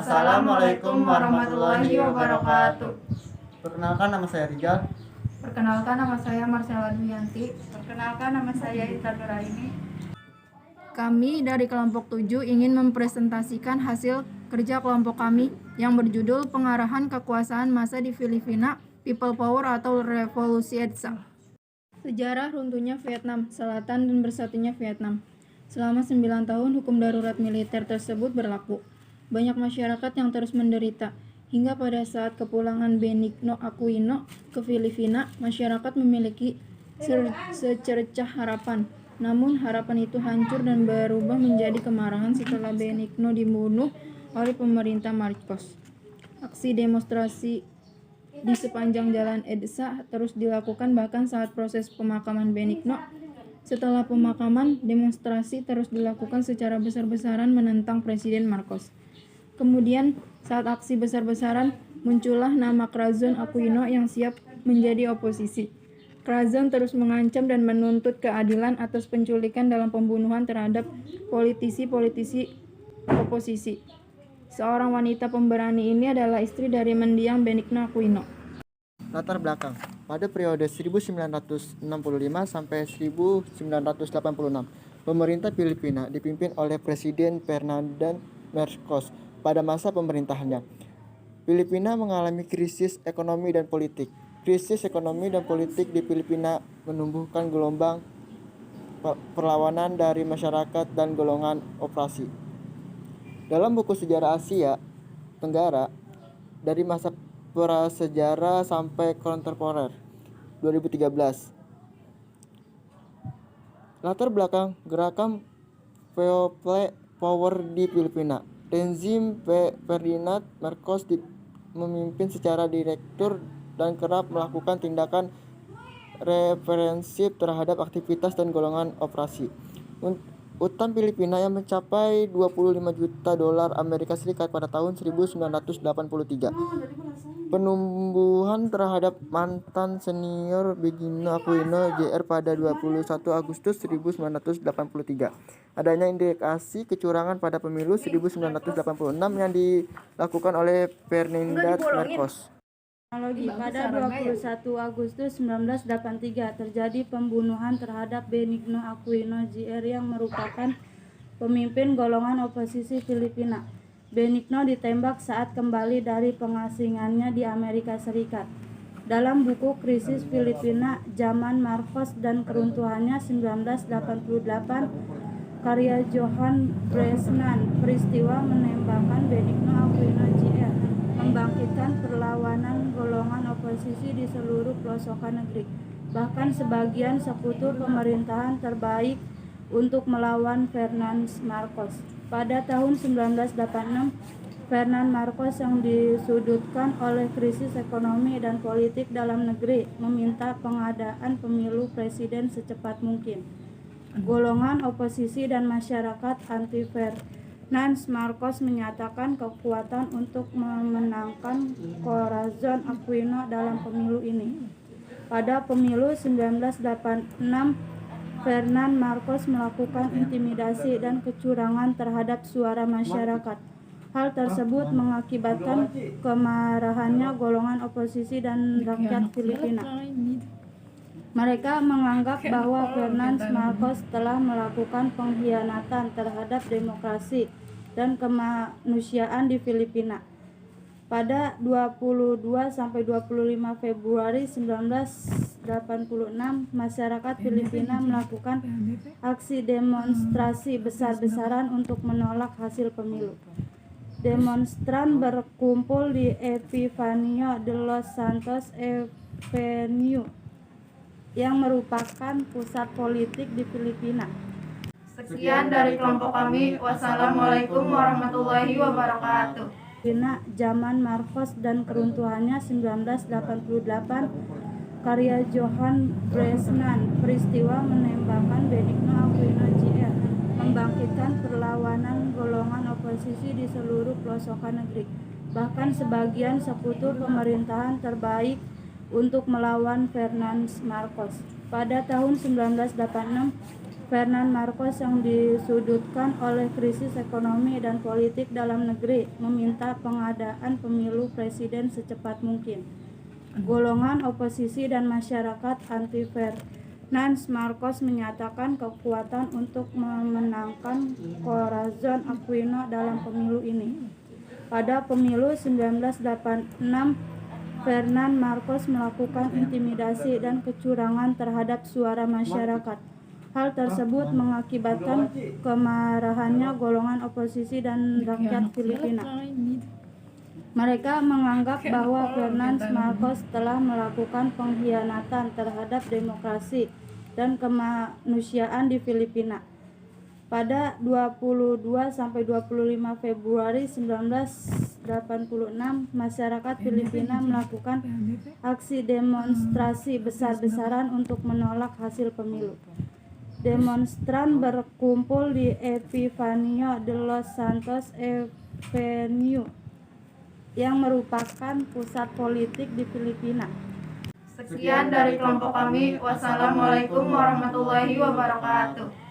Assalamualaikum warahmatullahi wabarakatuh. Perkenalkan, nama saya Rijal. Perkenalkan, nama saya Marcella Duyanti. Perkenalkan, nama saya Intan Nuraini. Kami dari kelompok 7 ingin mempresentasikan hasil kerja kelompok kami yang berjudul Pengarahan Kekuasaan Massa di Filipina, People Power atau Revolusi EDSA. Sejarah runtuhnya Vietnam Selatan dan bersatunya Vietnam. Selama 9 tahun hukum darurat militer tersebut berlaku. Banyak masyarakat yang terus menderita. Hingga pada saat kepulangan Benigno Aquino ke Filipina, masyarakat memiliki secercah harapan. Namun harapan itu hancur dan berubah menjadi kemarahan setelah Benigno dibunuh oleh pemerintah Marcos. Aksi demonstrasi di sepanjang jalan EDSA terus dilakukan bahkan saat proses pemakaman Benigno. Setelah pemakaman, demonstrasi terus dilakukan secara besar-besaran menentang Presiden Marcos. Kemudian, saat aksi besar-besaran, muncullah nama Corazon Aquino yang siap menjadi oposisi. Corazon terus mengancam dan menuntut keadilan atas penculikan dalam pembunuhan terhadap politisi-politisi oposisi. Seorang wanita pemberani ini adalah istri dari mendiang Benigno Aquino. Latar belakang. Pada periode 1965 sampai 1986, pemerintah Filipina dipimpin oleh Presiden Ferdinand Marcos. Pada masa pemerintahannya, Filipina mengalami krisis ekonomi dan politik. Krisis ekonomi dan politik di Filipina menumbuhkan gelombang perlawanan dari masyarakat dan golongan operasi. Dalam buku sejarah Asia Tenggara dari masa prasejarah sampai kontemporer 2013. Latar belakang gerakan People Power di Filipina. Rezim Ferdinand Marcos memimpin secara direktur dan kerap melakukan tindakan represif terhadap aktivitas dan golongan operasi. Utang Filipina yang mencapai 25 juta dolar Amerika Serikat pada tahun 1983. Penumbuhan terhadap mantan senior Benigno Aquino Jr. pada 21 Agustus 1983. Adanya indikasi kecurangan pada pemilu 1986 yang dilakukan oleh Ferdinand Marcos. Pada 21 Agustus 1983 terjadi pembunuhan terhadap Benigno Aquino Jr. yang merupakan pemimpin golongan oposisi Filipina. Benigno ditembak saat kembali dari pengasingannya di Amerika Serikat. Dalam buku Krisis Filipina Zaman Marcos dan Keruntuhannya 1988 karya Johan Bresnan, peristiwa menembakkan Benigno Aquino Jr. membangkitkan perlawanan golongan oposisi di seluruh pelosokan negeri. Bahkan sebagian sekutu pemerintahan terbaik untuk melawan Ferdinand Marcos. Pada tahun 1986, Ferdinand Marcos yang disudutkan oleh krisis ekonomi dan politik dalam negeri meminta pengadaan pemilu presiden secepat mungkin. Golongan oposisi dan masyarakat anti Ferdinand Marcos menyatakan kekuatan untuk memenangkan Corazon Aquino dalam pemilu ini. Pada pemilu 1986, Ferdinand Marcos melakukan intimidasi dan kecurangan terhadap suara masyarakat. Hal tersebut mengakibatkan kemarahannya golongan oposisi dan rakyat Filipina. Mereka menganggap bahwa Ferdinand Marcos telah melakukan pengkhianatan terhadap demokrasi dan kemanusiaan di Filipina. Pada 22-25 Februari 1986, masyarakat Filipina melakukan aksi demonstrasi besar-besaran untuk menolak hasil pemilu. Demonstran berkumpul di Epifanio de los Santos Avenue yang merupakan pusat politik di Filipina. Sekian dari kelompok kami. Wassalamualaikum warahmatullahi wabarakatuh. Zaman Marcos dan Keruntuhannya 1988 karya Johan Bresnan, peristiwa menembakkan Benigno Aquino Jr. membangkitkan perlawanan golongan oposisi di seluruh pelosokan negeri. Bahkan sebagian sekutu pemerintahan terbaik untuk melawan Ferdinand Marcos. Pada tahun 1986, Ferdinand Marcos yang disudutkan oleh krisis ekonomi dan politik dalam negeri meminta pengadaan pemilu presiden secepat mungkin. Golongan oposisi dan masyarakat anti Ferdinand Marcos menyatakan kekuatan untuk memenangkan Corazon Aquino dalam pemilu ini. Pada pemilu 1986, Ferdinand Marcos melakukan intimidasi dan kecurangan terhadap suara masyarakat. Hal tersebut mengakibatkan kemarahannya golongan oposisi dan rakyat Filipina. Mereka menganggap bahwa Ferdinand Marcos telah melakukan pengkhianatan terhadap demokrasi dan kemanusiaan di Filipina. Pada 22-25 Februari 1986, masyarakat Filipina melakukan aksi demonstrasi besar-besaran untuk menolak hasil pemilu. Demonstran berkumpul di Epifanio de los Santos Avenue yang merupakan pusat politik di Filipina. Sekian dari kelompok kami. Wassalamualaikum warahmatullahi wabarakatuh.